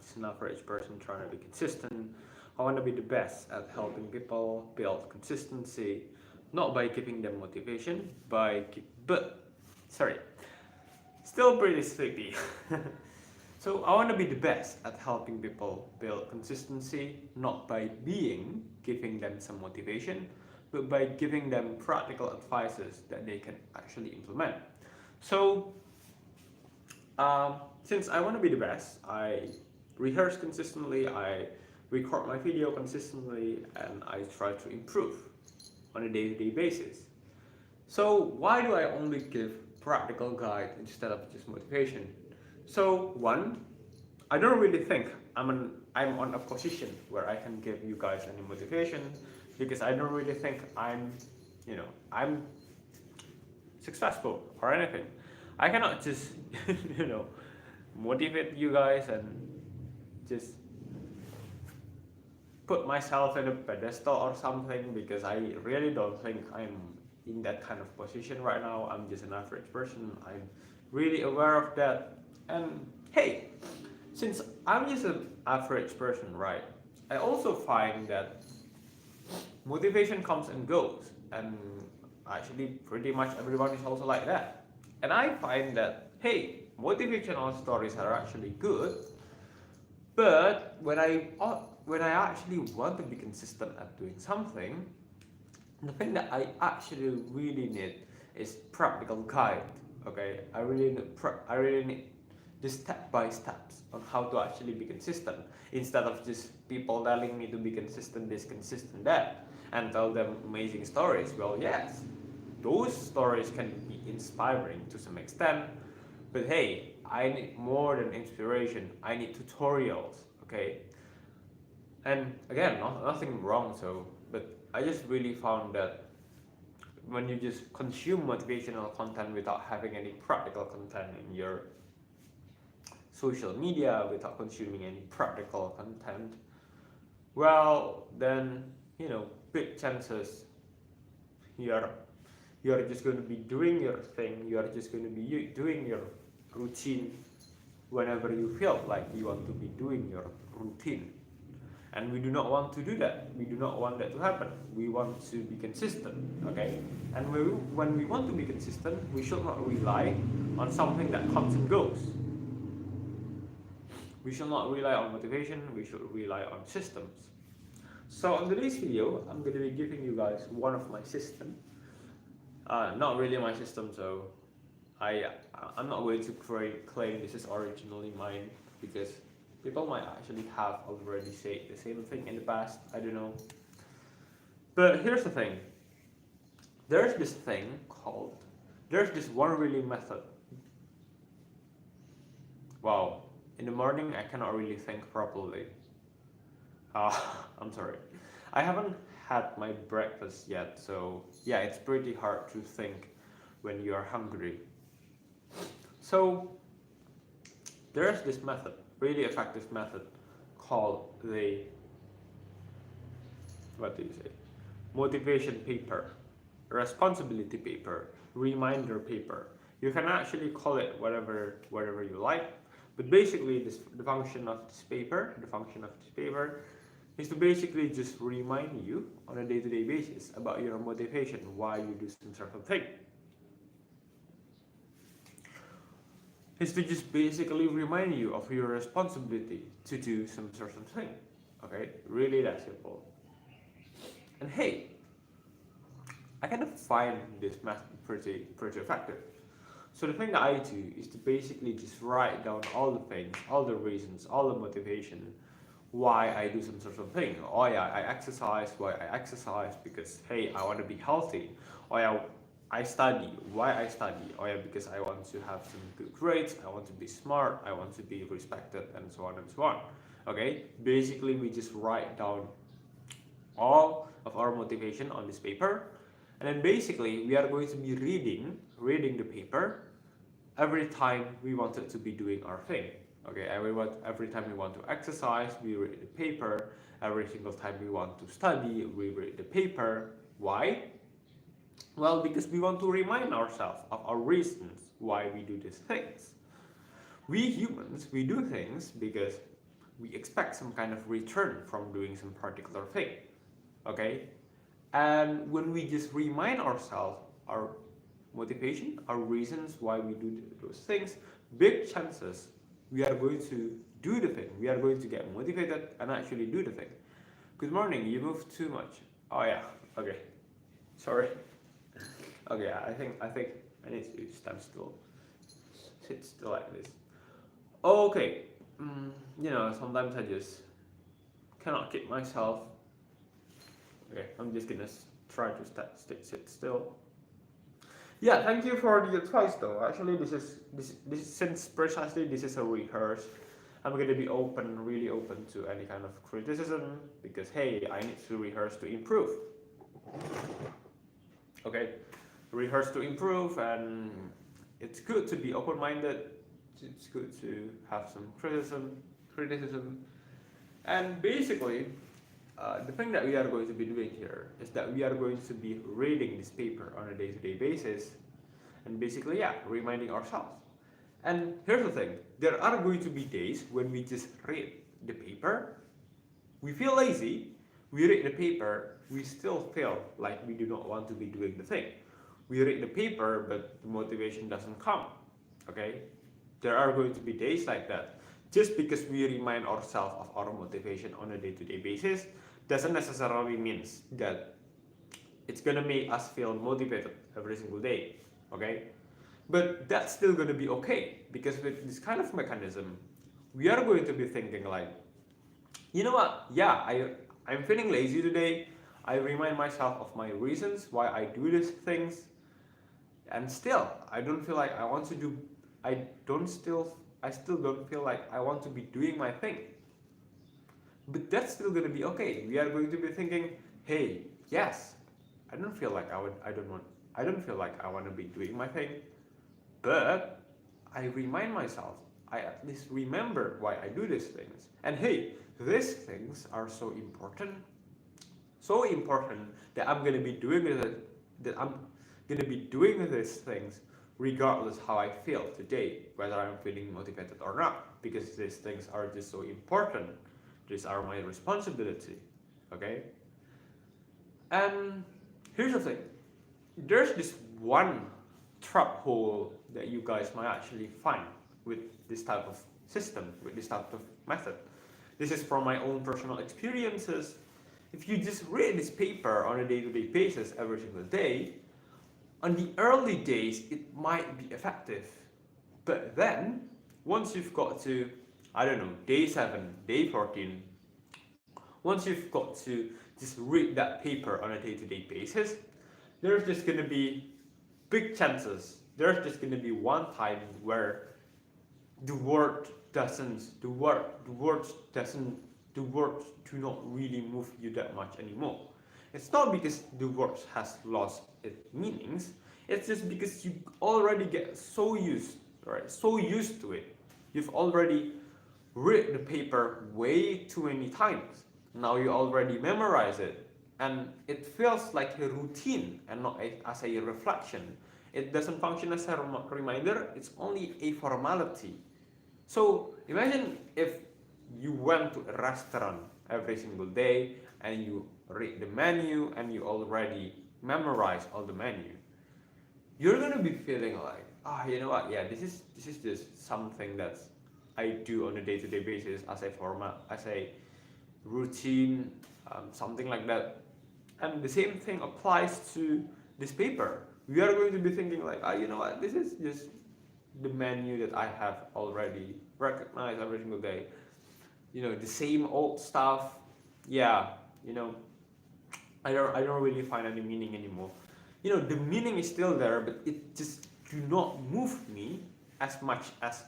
just an average person trying to be consistent. I want to be the best at helping people build consistency, not by giving them motivation, but sorry, still pretty sleepy. So I want to be the best at helping people build consistency, not by giving them some motivation, but by giving them practical advices that they can actually implement. So since I want to be the best, I rehearse consistently, I record my video consistently, and I try to improve on a day-to-day basis. So why do I only give practical guide instead of just motivation? So one, I don't really think I'm on a position where I can give you guys any motivation, because I don't really think I'm successful or anything. I cannot just you know motivate you guys and just put myself in a pedestal or something, because I really don't think I'm in that kind of position right now. I'm just an average person. I'm really aware of that. And hey, since I'm just an average person, right? I also find that motivation comes and goes, and actually pretty much everyone is also like that. And I find that hey, motivational stories are actually good, but when I actually want to be consistent at doing something, the thing that I actually really need is practical guide. Okay, I really need the step by steps on how to actually be consistent, instead of just people telling me to be consistent this, consistent that, and tell them amazing stories. Well, yes, those stories can be inspiring to some extent, but hey, I need more than inspiration. I need tutorials. Okay, and again, nothing wrong. So, but I just really found that when you just consume motivational content without having any practical content in your social media, without consuming any practical content, well, then big chances you're you're just going to be doing your thing. You are just going to be doing your routine whenever you feel like you want to be doing your routine. And we do not want to do that. We do not want that to happen. We want to be consistent, okay? And when we want to be consistent, we should not rely on something that comes and goes. We should not rely on motivation. We should rely on systems. So in today's video, I'm going to be giving you guys one of my systems. Not really my system, so I'm not going to claim this is originally mine, because people might actually have already said the same thing in the past. I don't know. But here's the thing. There's this one really method. Wow. In the morning, I cannot really think properly. I'm sorry. I haven't had my breakfast yet, so yeah, it's pretty hard to think when you are hungry. So there's this method, really effective method, called the, what do you say, motivation paper, responsibility paper, reminder paper. You can actually call it whatever you like, but basically the function of this paper is to basically just remind you on a day-to-day basis about your motivation, why you do some certain thing. Is to just basically remind you of your responsibility to do some certain thing. Okay, really that simple. And hey, I kind of find this method pretty effective. So the thing that I do is to basically just write down all the things, all the reasons, all the motivation why I do some sort of thing. Oh yeah, I exercise. Why I exercise? Because hey, I want to be healthy. Oh yeah, I study. Why I study? Oh yeah, because I want to have some good grades. I want to be smart. I want to be respected, and so on and so on. Okay, basically we just write down all of our motivation on this paper, and then basically we are going to be reading the paper every time we wanted to be doing our thing. Okay, every time we want to exercise, we read the paper. Every single time we want to study, we read the paper. Why? Well, because we want to remind ourselves of our reasons why we do these things. We humans, we do things because we expect some kind of return from doing some particular thing. Okay, and when we just remind ourselves our motivation, our reasons why we do those things, big chances we are going to do the thing. We are going to get motivated and actually do the thing. Good morning, you moved too much. Oh yeah, okay. Sorry. Okay, I think I need to stand still. Sit still like this. Okay. Sometimes I just cannot keep myself. Okay, I'm just gonna try to sit still. Yeah, thank you for the advice though. Actually, this since precisely this is a rehearse, I'm gonna be open, really open to any kind of criticism because hey, I need to rehearse to improve. Okay, rehearse to improve, and it's good to be open-minded. It's good to have some criticism, and basically, the thing that we are going to be doing here is that we are going to be reading this paper on a day-to-day basis, and basically, yeah, reminding ourselves. And here's the thing: there are going to be days when we just read the paper, we feel lazy, we read the paper, we still feel like we do not want to be doing the thing. We read the paper, but the motivation doesn't come. Okay? There are going to be days like that. Just because we remind ourselves of our motivation on a day-to-day basis doesn't necessarily mean that it's gonna make us feel motivated every single day. Okay? But that's still gonna be okay because with this kind of mechanism, we are going to be thinking like, you know what? Yeah, I'm feeling lazy today. I remind myself of my reasons why I do these things, and still I don't feel like I want to do. I still don't feel like I want to be doing my thing. But that's still gonna be okay. We are going to be thinking, hey, yes, I don't feel like I would. I don't feel like I want to be doing my thing, but I remind myself. I at least remember why I do these things. And hey, these things are so important that I'm gonna be doing it. That I'm gonna be doing these things regardless how I feel today, whether I'm feeling motivated or not, because these things are just so important. These are my responsibility. Okay. And here's the thing: there's this one trap hole that you guys might actually find with this type of system, with this type of method. This is from my own personal experiences. If you just read this paper on a day-to-day basis every single day, on the early days it might be effective. But then, once you've got to, I don't know, day 7, day 14, once you've got to just read that paper on a day-to-day basis, there's just gonna be big chances. There's just gonna be one time where the word doesn't, the words do not really move you that much anymore. It's not because the words has lost its meanings. It's just because you already get so used, right? So used to it. You've already read the paper way too many times. Now you already memorize it, and it feels like a routine and not as a reflection. It doesn't function as a reminder, it's only a formality. So imagine if you went to a restaurant every single day and you read the menu and you already memorize all the menu. You're gonna be feeling like, you know what? Yeah, this is just something that I do on a day-to-day basis as a format, as a routine, something like that. And the same thing applies to this paper. We are going to be thinking like, you know what? This is just the menu that I have already recognized every single day. The same old stuff. Yeah, I don't really find any meaning anymore. The meaning is still there, but it just do not move me as much as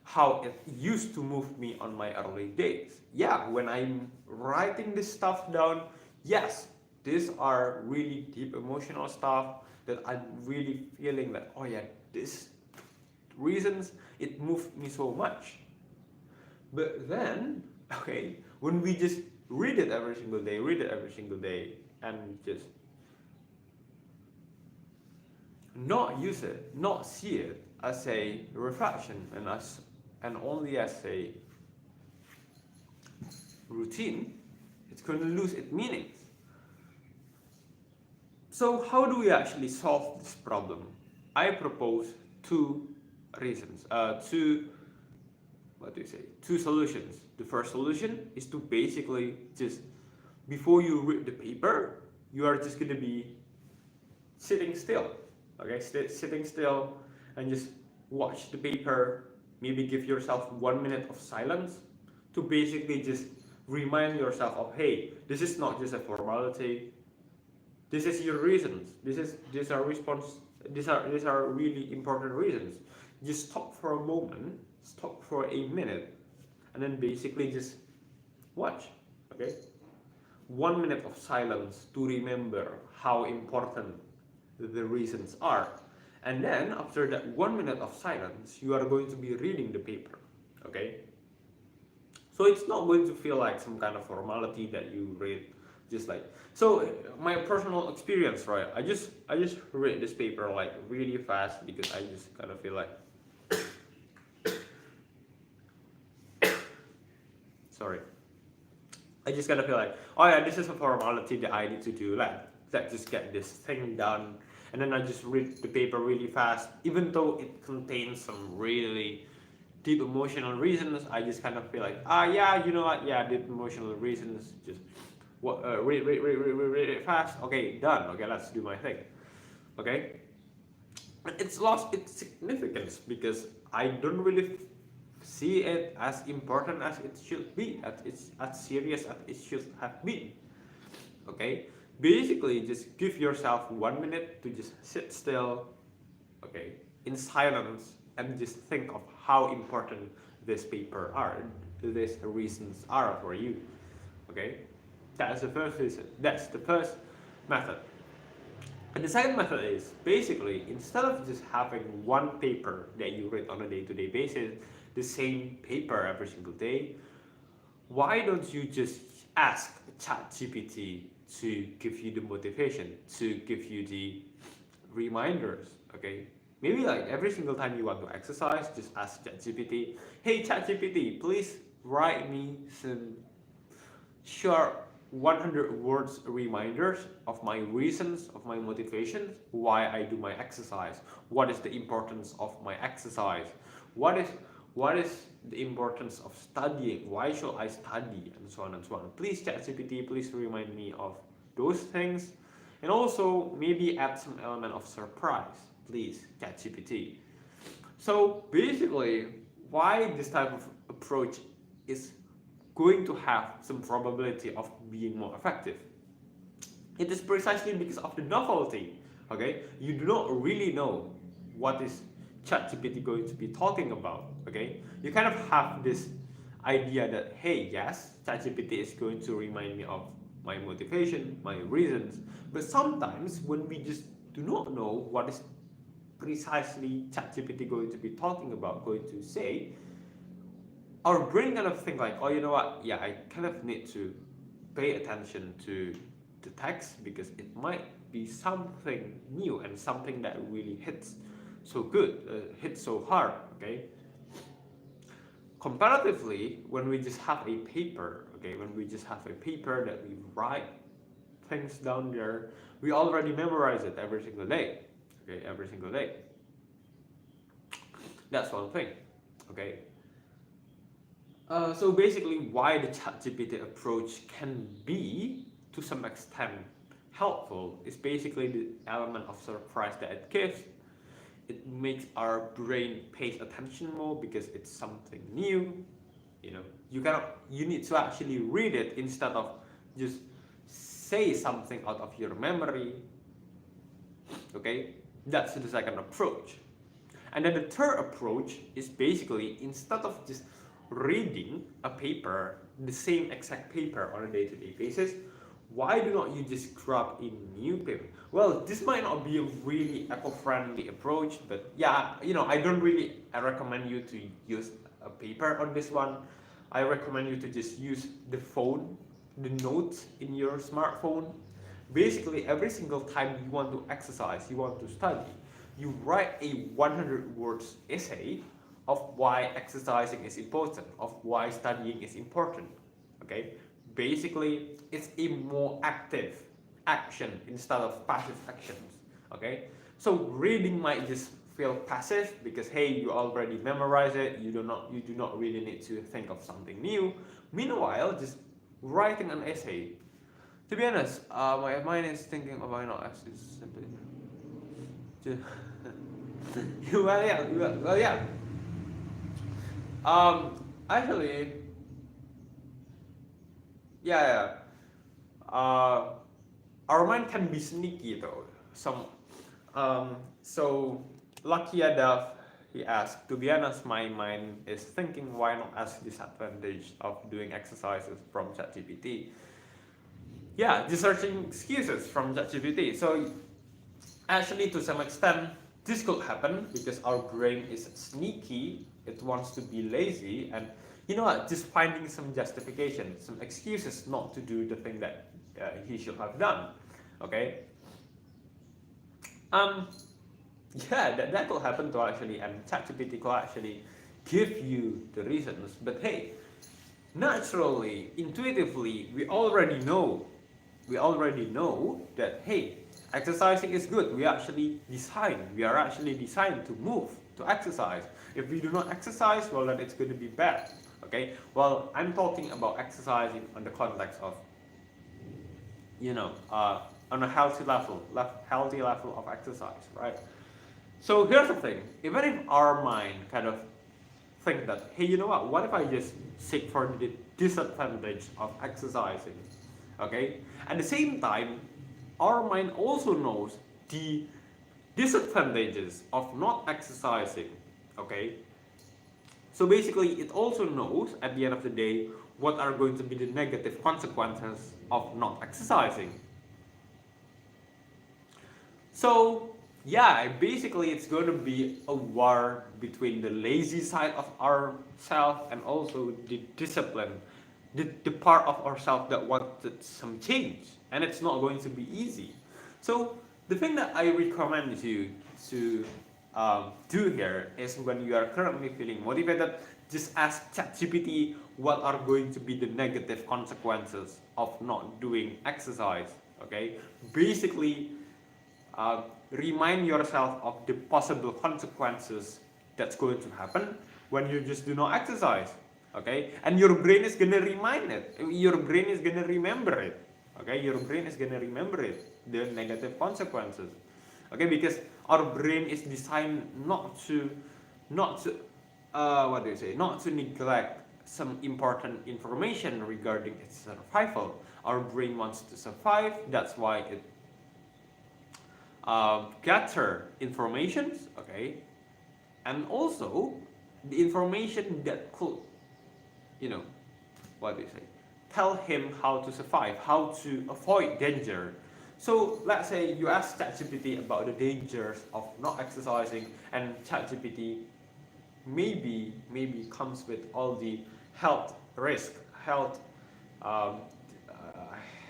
how it used to move me on my early days. Yeah, when I'm writing this stuff down, yes, these are really deep emotional stuff that I'm really feeling that, oh yeah, this reasons it moved me so much. But then, okay, when we just read it every single day, and just not use it, not see it as a reflection and only as a routine, it's going to lose its meanings. So how do we actually solve this problem? I propose two reasons, two solutions. The first solution is to basically just, before you read the paper, you are just going to be sitting still, okay, sitting still and just watch the paper, maybe give yourself 1 minute of silence to basically just remind yourself of, hey, this is not just a formality, this is your reasons, these are response, these are really important reasons. Just stop for a moment, stop for a minute, and then basically just watch, okay, 1 minute of silence to remember how important the reasons are. And then after that 1 minute of silence, you are going to be reading the paper, okay? So it's not going to feel like some kind of formality that you read just like, so my personal experience, right? I just read this paper like really fast because I just kind of feel like sorry. I just kind of feel like, oh yeah, this is a formality that I need to do. Let's just get this thing done. And then I just read the paper really fast, even though it contains some really deep emotional reasons. I just kind of feel like, yeah, you know what? Yeah, deep emotional reasons. Just read it fast. Okay, done. Okay, let's do my thing. Okay, it's lost its significance because I don't really see it as important as it should be, as serious as it should have been. Okay, basically just give yourself 1 minute to just sit still, okay, in silence, and just think of how important this paper are, these reasons are for you. Okay, that's the first reason. That's the first method. And the second method is basically, instead of just having one paper that you read on a day-to-day basis, the same paper every single day, why don't you just ask ChatGPT to give you the motivation, to give you the reminders, okay? Maybe like every single time you want to exercise, just ask ChatGPT, hey ChatGPT, please write me some short 100 words reminders of my reasons, of my motivations, why I do my exercise, what is the importance of my exercise, what is the importance of studying, why should I study, and so on and so on. Please ChatGPT, please remind me of those things, and also maybe add some element of surprise, please ChatGPT. So basically, why this type of approach is going to have some probability of being more effective, it is precisely because of the novelty. Okay, you do not really know what is ChatGPT going to be talking about. Okay, you kind of have this idea that, hey, yes, ChatGPT is going to remind me of my motivation, my reasons, but sometimes when we just do not know what is precisely ChatGPT going to be talking about, going to say, our brain kind of think like, oh, you know what? Yeah, I kind of need to pay attention to the text because it might be something new and something that really hits so good, hits so hard. Okay. Comparatively, when we just have a paper, okay, when we just have a paper that we write things down there, we already memorize it every single day. Okay, every single day. That's one thing. Okay. So basically, why the ChatGPT approach can be, to some extent, helpful is basically the element of surprise that it gives. It makes our brain pays attention more because it's something new. You know, you need to actually read it instead of just say something out of your memory. Okay, that's the second approach. And then the third approach is basically, instead of just reading a paper, the same exact paper on a day-to-day basis, why do not you just grab a new paper? Well, this might not be a really eco-friendly approach, but yeah, you know, I don't really recommend you to use a paper on this one. I recommend you to just use the phone, the notes in your smartphone. Basically, every single time you want to exercise, you want to study, you write a 100 words essay of why exercising is important, of why studying is important. Okay, basically it's a more active action instead of passive actions. Okay, so reading might just feel passive because hey, you already memorize it, you do not really need to think of something new. Meanwhile, just writing an essay, to be honest, my mind is thinking of why not actually simply well yeah. Actually, yeah, yeah. Uh, our mind can be sneaky though. So lucky enough, he asked. To be honest, my mind is thinking, why not ask disadvantage of doing exercises from ChatGPT? Yeah, just searching excuses from ChatGPT. So actually, to some extent, this could happen because our brain is sneaky. It wants to be lazy, and you know what? Just finding some justification, some excuses not to do the thing that he should have done. Okay. Um. Yeah, that could happen to actually, and ChatGPT could actually give you the reasons. But hey, naturally, intuitively, we already know that hey, exercising is good. We are actually designed to move, to exercise. If we do not exercise, well then it's going to be bad. Okay, well I'm talking about exercising on the context of, you know, on a healthy level of exercise, right? So here's the thing, even if our mind kind of think that, hey, you know what if I just seek for the disadvantage of exercising, okay? At the same time, our mind also knows the disadvantages of not exercising, okay? So basically, it also knows at the end of the day what are going to be the negative consequences of not exercising. So yeah, basically it's going to be a war between the lazy side of ourself and also the discipline, the part of ourselves that wanted some change, and it's not going to be easy. So the thing that I recommend you to do here is when you are currently feeling motivated, just ask ChatGPT what are going to be the negative consequences of not doing exercise. Okay, basically remind yourself of the possible consequences that's going to happen when you just do not exercise. Okay, and your brain is gonna remind it. Your brain is gonna remember it. Okay, your brain is gonna remember it, the negative consequences. Okay, because our brain is designed not to what do you say, not to neglect some important information regarding its survival. Our brain wants to survive. That's why it gather informations, okay, and also the information that could, you know, what do you say, tell him how to survive, how to avoid danger. So let's say you ask ChatGPT about the dangers of not exercising, and ChatGPT maybe comes with all the health risk, um,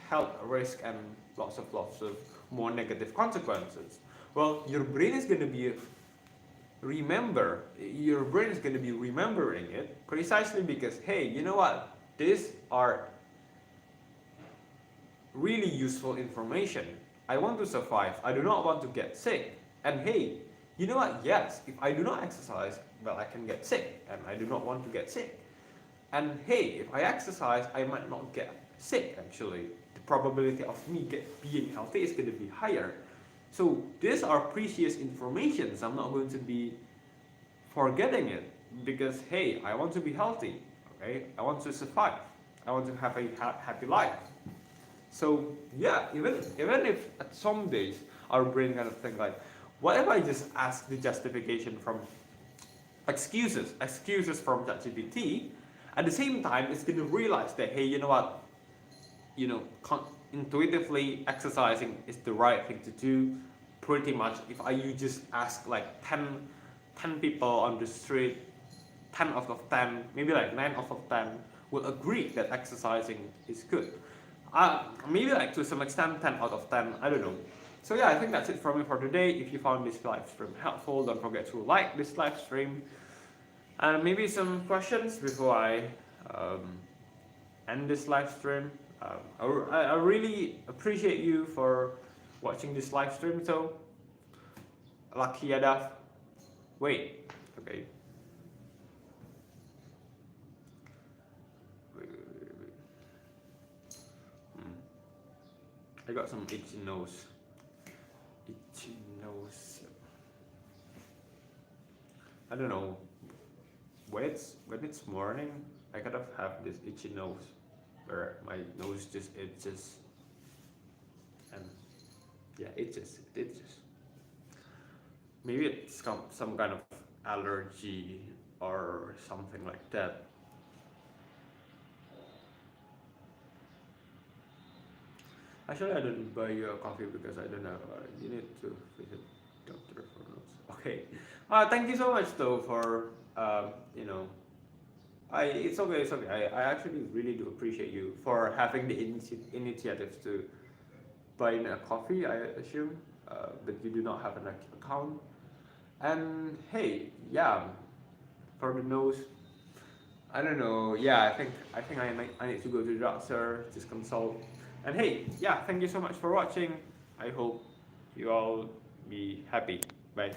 health risk and lots of more negative consequences. Well, your brain is going to be remembering it precisely because hey, you know what? These are really useful information. I want to survive. I do not want to get sick. And hey, you know what? Yes, if I do not exercise, well, I can get sick, and I do not want to get sick. And hey, if I exercise, I might not get sick actually. The probability of me being healthy is going to be higher. So these are precious information. So I'm not going to be forgetting it because hey, I want to be healthy. Okay, I want to survive. I want to have a happy life. So yeah, even if at some days our brain kind of think like, what if I just ask the justification from excuses from ChatGPT? At the same time, it's going to realize that hey, you know what, intuitively exercising is the right thing to do. Pretty much, if you just ask like 10 people on the street, 10 out of 10, maybe like 9 out of 10 will agree that exercising is good. Maybe like to some extent 10 out of 10, I don't know. So yeah, I think that's it from me for today. If you found this live stream helpful, don't forget to like this live stream. And maybe some questions before I end this live stream. I really appreciate you for watching this live stream. So, lucky Adaf. Wait, okay. Wait. I got some itchy nose. Itchy nose. I don't know. When it's morning, I kind of have this itchy nose, where my nose just itches, and yeah, itches. It itches. Maybe it's some kind of allergy or something like that. Actually, I didn't buy you a coffee because I don't know. You need to visit doctor for notes. Okay. Thank you so much though for you know. It's okay. It's okay. I actually really do appreciate you for having the initiative to buy me a coffee. I assume, but you do not have an account. And hey, yeah, for the nose, I don't know. Yeah, I think I need to go to the doctor, just consult. And hey, yeah, thank you so much for watching. I hope you all be happy. Bye.